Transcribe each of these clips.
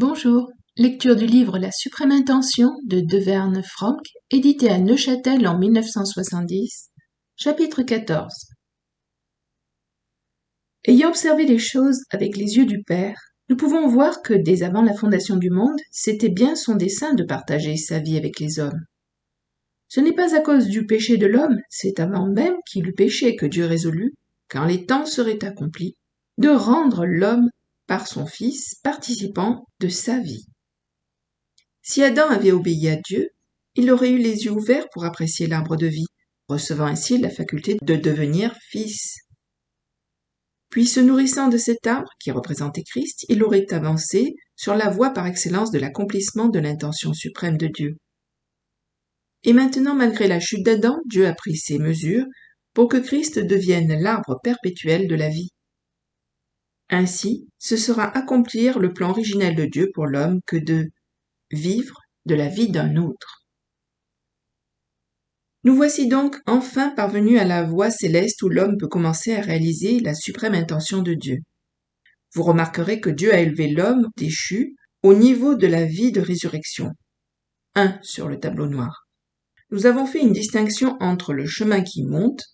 Bonjour, lecture du livre La suprême intention de Deverne Franck, édité à Neuchâtel en 1970, chapitre 14. Ayant observé les choses avec les yeux du Père, nous pouvons voir que dès avant la fondation du monde, c'était bien son dessein de partager sa vie avec les hommes. Ce n'est pas à cause du péché de l'homme, c'est avant même qu'il eût péché que Dieu résolut, quand les temps seraient accomplis, de rendre l'homme par son Fils participant de sa vie. Si Adam avait obéi à Dieu, il aurait eu les yeux ouverts pour apprécier l'arbre de vie, recevant ainsi la faculté de devenir fils. Puis, se nourrissant de cet arbre qui représentait Christ, il aurait avancé sur la voie par excellence de l'accomplissement de l'intention suprême de Dieu. Et maintenant, malgré la chute d'Adam, Dieu a pris ses mesures pour que Christ devienne l'arbre perpétuel de la vie. Ainsi, ce sera accomplir le plan originel de Dieu pour l'homme que de vivre de la vie d'un autre. Nous voici donc enfin parvenus à la voie céleste où l'homme peut commencer à réaliser la suprême intention de Dieu. Vous remarquerez que Dieu a élevé l'homme déchu au niveau de la vie de résurrection. 1 sur le tableau noir. Nous avons fait une distinction entre le chemin qui monte,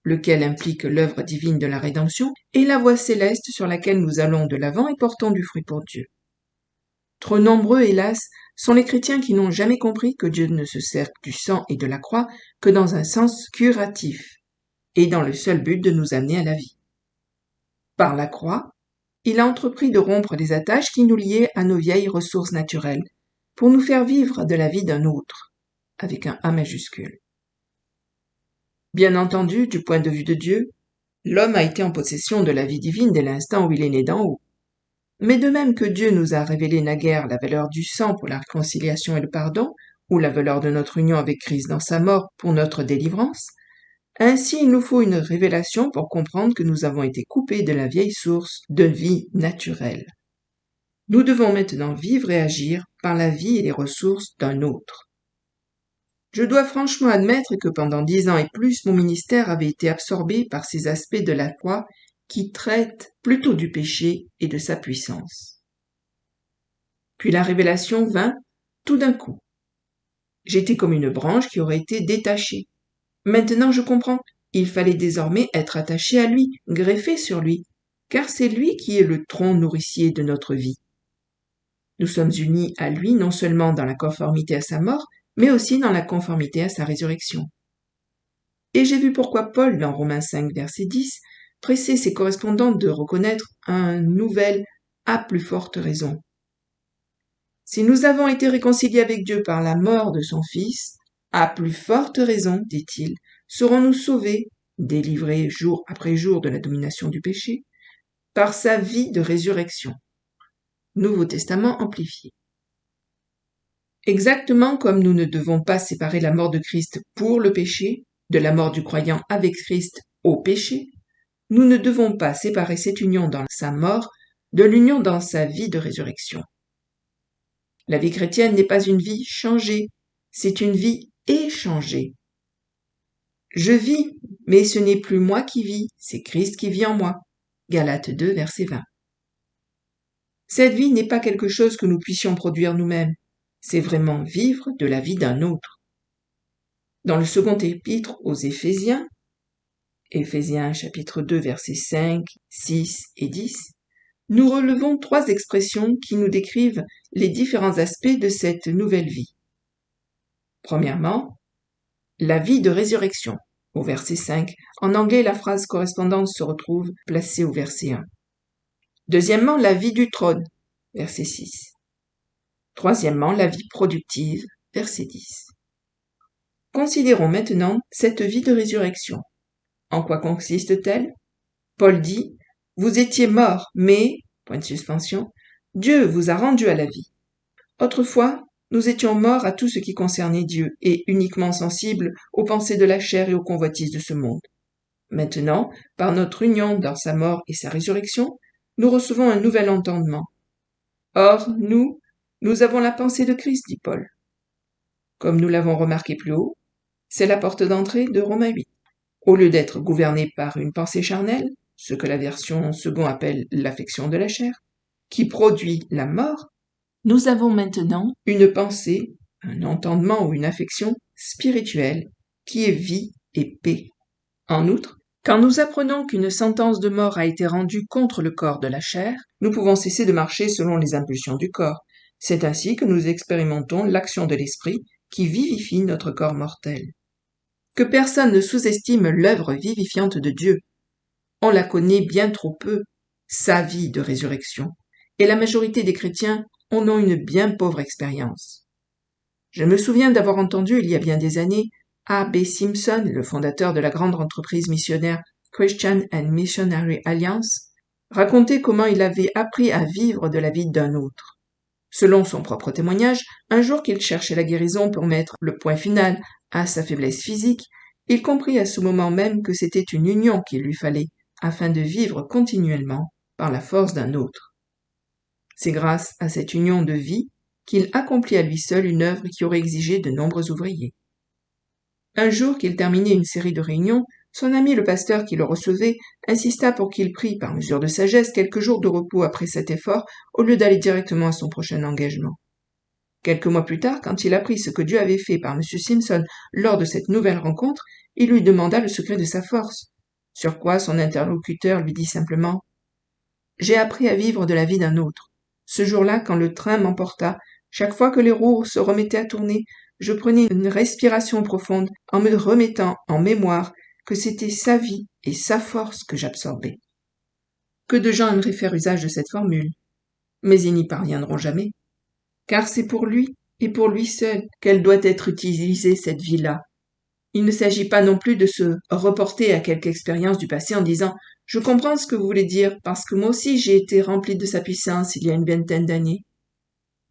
lequel implique l'œuvre divine de la rédemption, et la voie céleste sur laquelle nous allons de l'avant et portons du fruit pour Dieu. Trop nombreux, hélas, sont les chrétiens qui n'ont jamais compris que Dieu ne se sert du sang et de la croix que dans un sens curatif, et dans le seul but de nous amener à la vie. Par la croix, il a entrepris de rompre les attaches qui nous liaient à nos vieilles ressources naturelles, pour nous faire vivre de la vie d'un autre, avec un A majuscule. Bien entendu, du point de vue de Dieu, l'homme a été en possession de la vie divine dès l'instant où il est né d'en haut. Mais de même que Dieu nous a révélé naguère la valeur du sang pour la réconciliation et le pardon, ou la valeur de notre union avec Christ dans sa mort pour notre délivrance, ainsi il nous faut une révélation pour comprendre que nous avons été coupés de la vieille source de vie naturelle. Nous devons maintenant vivre et agir par la vie et les ressources d'un autre. Je dois franchement admettre que pendant 10 ans et plus, mon ministère avait été absorbé par ces aspects de la foi qui traitent plutôt du péché et de sa puissance. Puis la révélation vint tout d'un coup. J'étais comme une branche qui aurait été détachée. Maintenant je comprends, il fallait désormais être attaché à lui, greffé sur lui, car c'est lui qui est le tronc nourricier de notre vie. Nous sommes unis à lui non seulement dans la conformité à sa mort, mais aussi dans la conformité à sa résurrection. Et j'ai vu pourquoi Paul, dans Romains 5, verset 10, pressait ses correspondants de reconnaître un nouvel à plus forte raison. Si nous avons été réconciliés avec Dieu par la mort de son Fils, à plus forte raison, dit-il, serons-nous sauvés, délivrés jour après jour de la domination du péché, par sa vie de résurrection. Nouveau Testament amplifié. Exactement comme nous ne devons pas séparer la mort de Christ pour le péché, de la mort du croyant avec Christ au péché, nous ne devons pas séparer cette union dans sa mort de l'union dans sa vie de résurrection. La vie chrétienne n'est pas une vie changée, c'est une vie échangée. Je vis, mais ce n'est plus moi qui vis, c'est Christ qui vit en moi. Galates 2, verset 20. Cette vie n'est pas quelque chose que nous puissions produire nous-mêmes, c'est vraiment vivre de la vie d'un autre. Dans le second épître aux Éphésiens, Éphésiens chapitre 2, versets 5, 6 et 10, nous relevons 3 expressions qui nous décrivent les différents aspects de cette nouvelle vie. Premièrement, la vie de résurrection, au verset 5. En anglais, la phrase correspondante se retrouve placée au verset 1. Deuxièmement, la vie du trône, verset 6. Troisièmement, la vie productive, verset 10. Considérons maintenant cette vie de résurrection. En quoi consiste-t-elle? Paul dit « Vous étiez morts, mais, point de suspension, Dieu vous a rendu à la vie. Autrefois, nous étions morts à tout ce qui concernait Dieu et uniquement sensibles aux pensées de la chair et aux convoitises de ce monde. Maintenant, par notre union dans sa mort et sa résurrection, nous recevons un nouvel entendement. Or, nous avons la pensée de Christ, dit Paul. Comme nous l'avons remarqué plus haut, c'est la porte d'entrée de Romains 8. Au lieu d'être gouverné par une pensée charnelle, ce que la version second appelle l'affection de la chair, qui produit la mort, Nous avons maintenant une pensée, un entendement ou une affection spirituelle qui est vie et paix. En outre, quand nous apprenons qu'une sentence de mort a été rendue contre le corps de la chair, nous pouvons cesser de marcher selon les impulsions du corps. C'est ainsi que nous expérimentons l'action de l'esprit qui vivifie notre corps mortel. Que personne ne sous-estime l'œuvre vivifiante de Dieu. On la connaît bien trop peu, sa vie de résurrection, et la majorité des chrétiens en ont une bien pauvre expérience. Je me souviens d'avoir entendu il y a bien des années A.B. Simpson, le fondateur de la grande entreprise missionnaire Christian and Missionary Alliance, raconter comment il avait appris à vivre de la vie d'un autre. Selon son propre témoignage, un jour qu'il cherchait la guérison pour mettre le point final à sa faiblesse physique, il comprit à ce moment même que c'était une union qu'il lui fallait afin de vivre continuellement par la force d'un autre. C'est grâce à cette union de vie qu'il accomplit à lui seul une œuvre qui aurait exigé de nombreux ouvriers. Un jour qu'il terminait une série de réunions, son ami le pasteur qui le recevait insista pour qu'il prît, par mesure de sagesse, quelques jours de repos après cet effort, au lieu d'aller directement à son prochain engagement. Quelques mois plus tard, quand il apprit ce que Dieu avait fait par M. Simpson lors de cette nouvelle rencontre, il lui demanda le secret de sa force. Sur quoi son interlocuteur lui dit simplement « J'ai appris à vivre de la vie d'un autre. Ce jour-là, quand le train m'emporta, chaque fois que les roues se remettaient à tourner, je prenais une respiration profonde en me remettant en mémoire que c'était sa vie et sa force que j'absorbais. » Que de gens aimeraient faire usage de cette formule, mais ils n'y parviendront jamais, car c'est pour lui et pour lui seul qu'elle doit être utilisée cette vie-là. Il ne s'agit pas non plus de se reporter à quelque expérience du passé en disant « Je comprends ce que vous voulez dire parce que moi aussi j'ai été rempli de sa puissance il y a une vingtaine d'années. »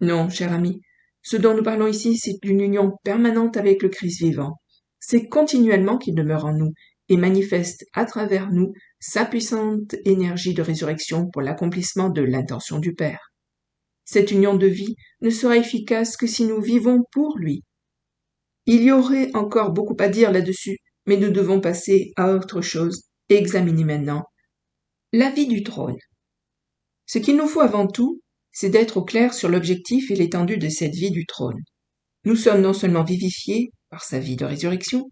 Non, cher ami, ce dont nous parlons ici, c'est d'une union permanente avec le Christ vivant. C'est continuellement qu'il demeure en nous et manifeste à travers nous sa puissante énergie de résurrection pour l'accomplissement de l'intention du Père. Cette union de vie ne sera efficace que si nous vivons pour lui. Il y aurait encore beaucoup à dire là-dessus, mais nous devons passer à autre chose et examiner maintenant la vie du trône. Ce qu'il nous faut avant tout, c'est d'être au clair sur l'objectif et l'étendue de cette vie du trône. Nous sommes non seulement vivifiés par sa vie de résurrection,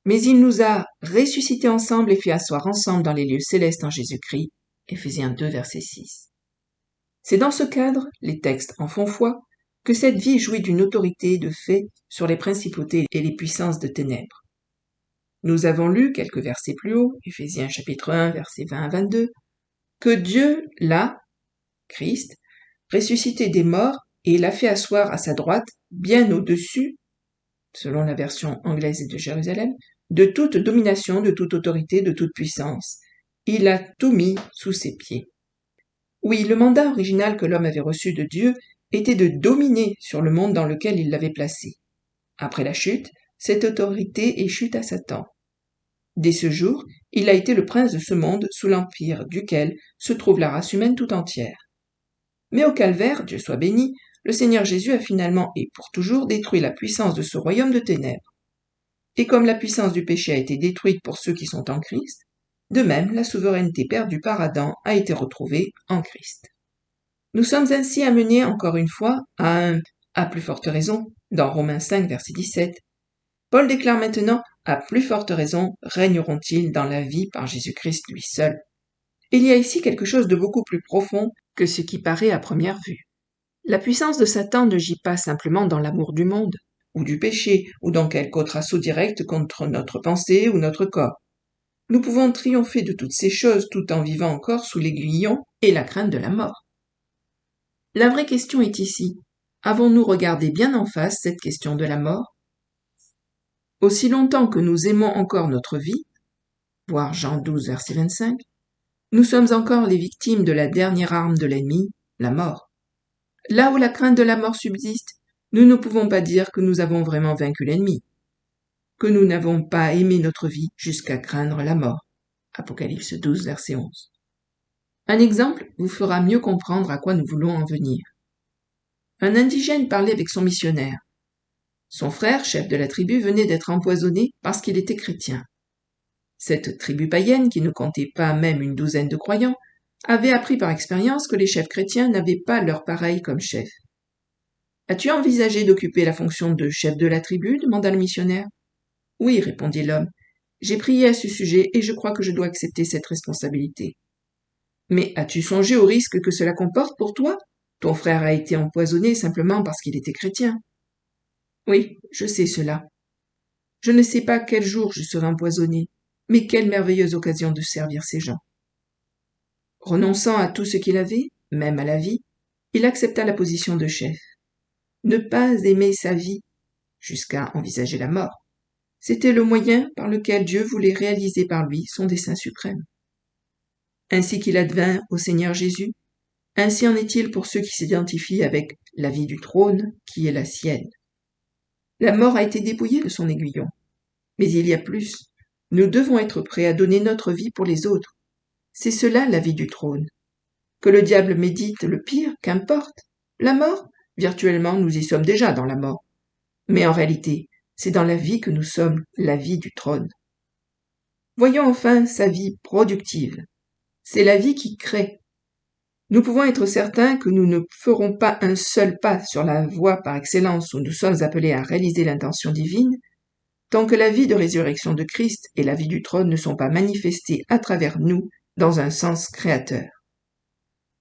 mais il nous a ressuscités ensemble et fait asseoir ensemble dans les lieux célestes en Jésus-Christ. Éphésiens 2, verset 6. C'est dans ce cadre, les textes en font foi, que cette vie jouit d'une autorité de fait sur les principautés et les puissances de ténèbres. Nous avons lu quelques versets plus haut, Éphésiens chapitre 1, versets 20 à 22, que Dieu l'a, Christ, ressuscité des morts et l'a fait asseoir à sa droite, bien au-dessus, selon la version anglaise de Jérusalem, de toute domination, de toute autorité, de toute puissance. Il a tout mis sous ses pieds. Oui, le mandat original que l'homme avait reçu de Dieu était de dominer sur le monde dans lequel il l'avait placé. Après la chute, cette autorité échut à Satan. Dès ce jour, il a été le prince de ce monde sous l'empire duquel se trouve la race humaine tout entière. Mais au calvaire, Dieu soit béni, le Seigneur Jésus a finalement et pour toujours détruit la puissance de ce royaume de ténèbres. Et comme la puissance du péché a été détruite pour ceux qui sont en Christ, de même la souveraineté perdue par Adam a été retrouvée en Christ. Nous sommes ainsi amenés encore une fois à plus forte raison, dans Romains 5, verset 17. Paul déclare maintenant, à plus forte raison, régneront-ils dans la vie par Jésus-Christ lui seul. Il y a ici quelque chose de beaucoup plus profond que ce qui paraît à première vue. La puissance de Satan ne gît pas simplement dans l'amour du monde, ou du péché, ou dans quelque autre assaut direct contre notre pensée ou notre corps. Nous pouvons triompher de toutes ces choses tout en vivant encore sous l'aiguillon et la crainte de la mort. La vraie question est ici. Avons-nous regardé bien en face cette question de la mort? Aussi longtemps que nous aimons encore notre vie, voir Jean 12, verset 25, nous sommes encore les victimes de la dernière arme de l'ennemi, la mort. Là où la crainte de la mort subsiste, nous ne pouvons pas dire que nous avons vraiment vaincu l'ennemi, que nous n'avons pas aimé notre vie jusqu'à craindre la mort. Apocalypse 12, verset 11. Un exemple vous fera mieux comprendre à quoi nous voulons en venir. Un indigène parlait avec son missionnaire. Son frère, chef de la tribu, venait d'être empoisonné parce qu'il était chrétien. Cette tribu païenne, qui ne comptait pas même une douzaine de croyants, avait appris par expérience que les chefs chrétiens n'avaient pas leur pareil comme chef. As-tu envisagé d'occuper la fonction de chef de la tribu demanda le missionnaire. Oui, répondit l'homme. J'ai prié à ce sujet et je crois que je dois accepter cette responsabilité. Mais as-tu songé au risque que cela comporte pour toi? Ton frère a été empoisonné simplement parce qu'il était chrétien. Oui, je sais cela. Je ne sais pas quel jour je serai empoisonné, mais quelle merveilleuse occasion de servir ces gens. Renonçant à tout ce qu'il avait, même à la vie, il accepta la position de chef. Ne pas aimer sa vie, jusqu'à envisager la mort, c'était le moyen par lequel Dieu voulait réaliser par lui son dessein suprême. Ainsi qu'il advint au Seigneur Jésus, ainsi en est-il pour ceux qui s'identifient avec la vie du trône qui est la sienne. La mort a été dépouillée de son aiguillon. Mais il y a plus. Nous devons être prêts à donner notre vie pour les autres. C'est cela la vie du trône. Que le diable médite le pire, qu'importe. La mort, virtuellement, nous y sommes déjà dans la mort. Mais en réalité, c'est dans la vie que nous sommes la vie du trône. Voyons enfin sa vie productive. C'est la vie qui crée. Nous pouvons être certains que nous ne ferons pas un seul pas sur la voie par excellence où nous sommes appelés à réaliser l'intention divine, tant que la vie de résurrection de Christ et la vie du trône ne sont pas manifestées à travers nous dans un sens créateur.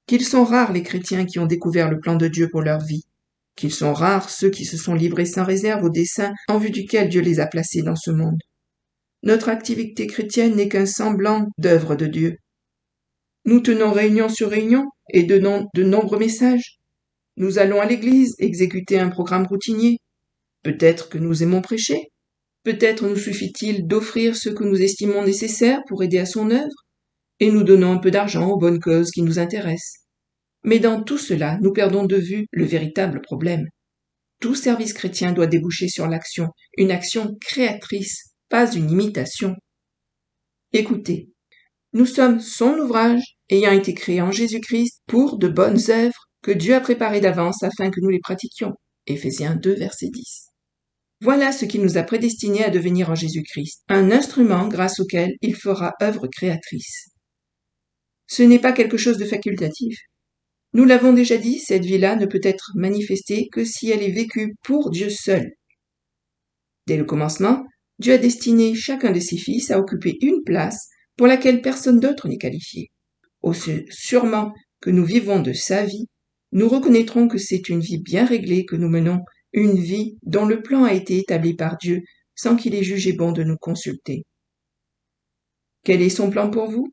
Qu'ils sont rares les chrétiens qui ont découvert le plan de Dieu pour leur vie, qu'ils sont rares ceux qui se sont livrés sans réserve au dessein en vue duquel Dieu les a placés dans ce monde. Notre activité chrétienne n'est qu'un semblant d'œuvre de Dieu. Nous tenons réunion sur réunion et donnons de nombreux messages. Nous allons à l'église exécuter un programme routinier. Peut-être que nous aimons prêcher. Peut-être nous suffit-il d'offrir ce que nous estimons nécessaire pour aider à son œuvre, et nous donnons un peu d'argent aux bonnes causes qui nous intéressent. Mais dans tout cela, nous perdons de vue le véritable problème. Tout service chrétien doit déboucher sur l'action, une action créatrice, pas une imitation. Écoutez, nous sommes son ouvrage, ayant été créé en Jésus-Christ pour de bonnes œuvres que Dieu a préparées d'avance afin que nous les pratiquions. Éphésiens 2, verset 10. Voilà ce qui nous a prédestinés à devenir en Jésus-Christ, un instrument grâce auquel il fera œuvre créatrice. Ce n'est pas quelque chose de facultatif. Nous l'avons déjà dit, cette vie-là ne peut être manifestée que si elle est vécue pour Dieu seul. Dès le commencement, Dieu a destiné chacun de ses fils à occuper une place pour laquelle personne d'autre n'est qualifié. Aussi sûrement que nous vivons de sa vie, nous reconnaîtrons que c'est une vie bien réglée que nous menons, une vie dont le plan a été établi par Dieu sans qu'il ait jugé bon de nous consulter. Quel est son plan pour vous?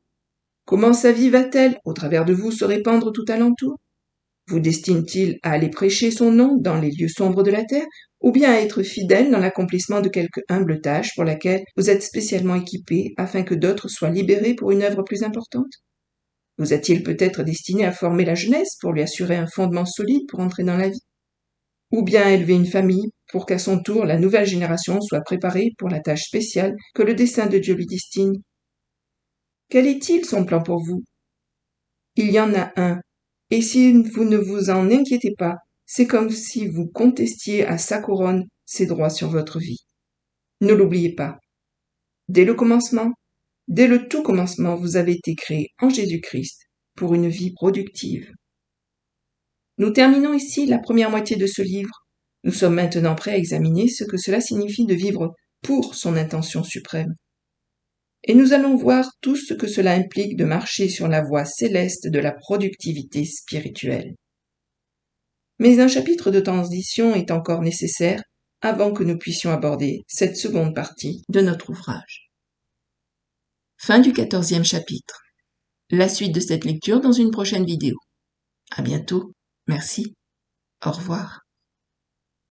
Comment sa vie va-t-elle, au travers de vous, se répandre tout alentour? Vous destine-t-il à aller prêcher son nom dans les lieux sombres de la terre, ou bien à être fidèle dans l'accomplissement de quelque humble tâche pour laquelle vous êtes spécialement équipé afin que d'autres soient libérés pour une œuvre plus importante? Vous a-t-il peut-être destiné à former la jeunesse pour lui assurer un fondement solide pour entrer dans la vie? Ou bien élever une famille pour qu'à son tour la nouvelle génération soit préparée pour la tâche spéciale que le dessein de Dieu lui destine? Quel est-il son plan pour vous? Il y en a un, et si vous ne vous en inquiétez pas, c'est comme si vous contestiez à sa couronne ses droits sur votre vie. Ne l'oubliez pas. Dès le commencement, dès le tout commencement, vous avez été créé en Jésus-Christ pour une vie productive. Nous terminons ici la première moitié de ce livre. Nous sommes maintenant prêts à examiner ce que cela signifie de vivre pour son intention suprême. Et nous allons voir tout ce que cela implique de marcher sur la voie céleste de la productivité spirituelle. Mais un chapitre de transition est encore nécessaire avant que nous puissions aborder cette seconde partie de notre ouvrage. Fin du 14e chapitre. La suite de cette lecture dans une prochaine vidéo. À bientôt. Merci. Au revoir.